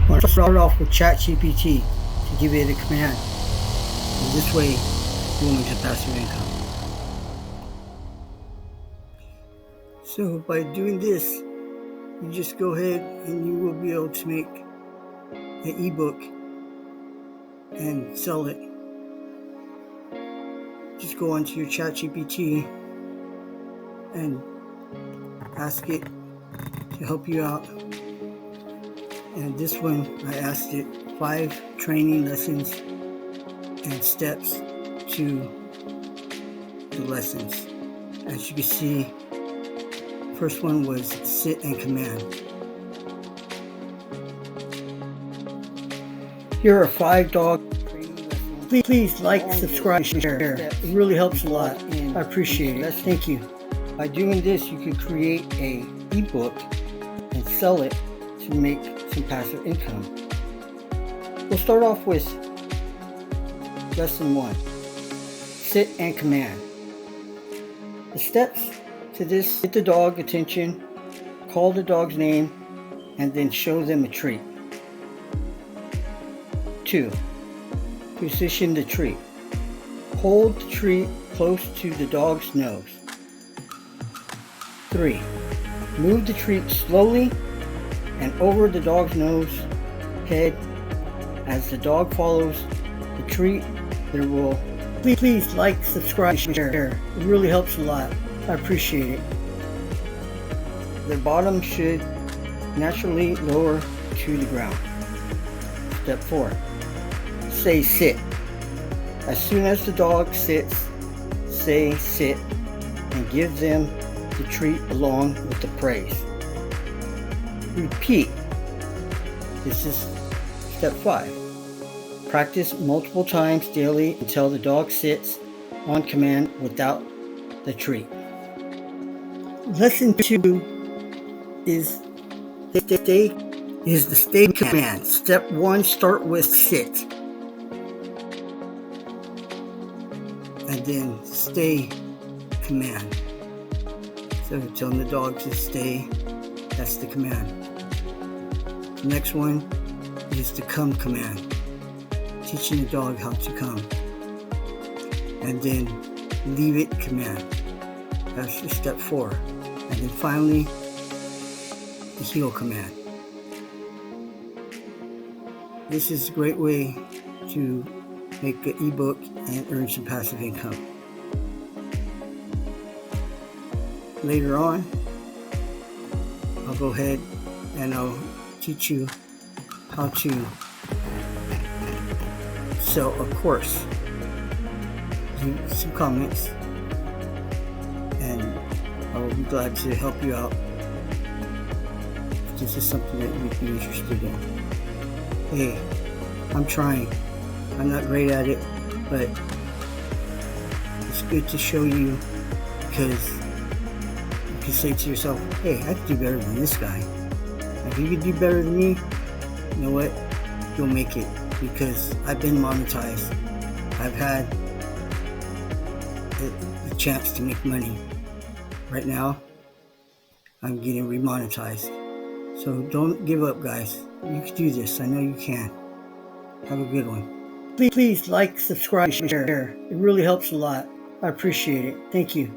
I'm going to start off with ChatGPT to give it a command. And this way, you will make a passive income. So by doing this, you just go ahead and you will be able to make an ebook and sell it. Just go onto your ChatGPT and ask it to help you out. And this one, I asked it 5 training lessons and steps to the lessons. As you can see, first one was sit and command. Here are 5 dog training lessons. Please like, subscribe, share. It really helps a lot. I appreciate it. Thank you. By doing this, you can create a ebook and sell it to make some passive income. We'll start off with lesson 1, sit and command. The steps to this: get the dog attention, call the dog's name, and then show them a treat. 2, position the treat. Hold the treat close to the dog's nose. 3, move the treat slowly and over the dog's nose, head. As the dog follows the treat, there will please like, subscribe, share. It really helps a lot. I appreciate it. The bottom should naturally lower to the ground. Step 4, say sit. As soon as the dog sits, say sit and give them the treat along with the praise. Repeat. This is step 5. Practice multiple times daily until the dog sits on command without the treat. Lesson 2 is the stay command. Step 1, start with sit. And then stay command. So telling the dog to stay, that's the command. The next one is the come command. Teaching the dog how to come. And then leave it command. That's your step 4. And then finally, the heel command. This is a great way to make an ebook and earn some passive income. Later on, I'll go ahead and I'll teach you how to sell a course. Leave some comments and I will be glad to help you out if this is something that you'd be interested in. Hey, I'm trying. I'm not great at it, but it's good to show you, because you can say to yourself, hey, I can do better than this guy. If you can do better than me, you know what? You'll make it, because I've been monetized. I've had the chance to make money. Right now, I'm getting remonetized. So don't give up, guys. You can do this. I know you can. Have a good one. Please like, subscribe, share. It really helps a lot. I appreciate it. Thank you.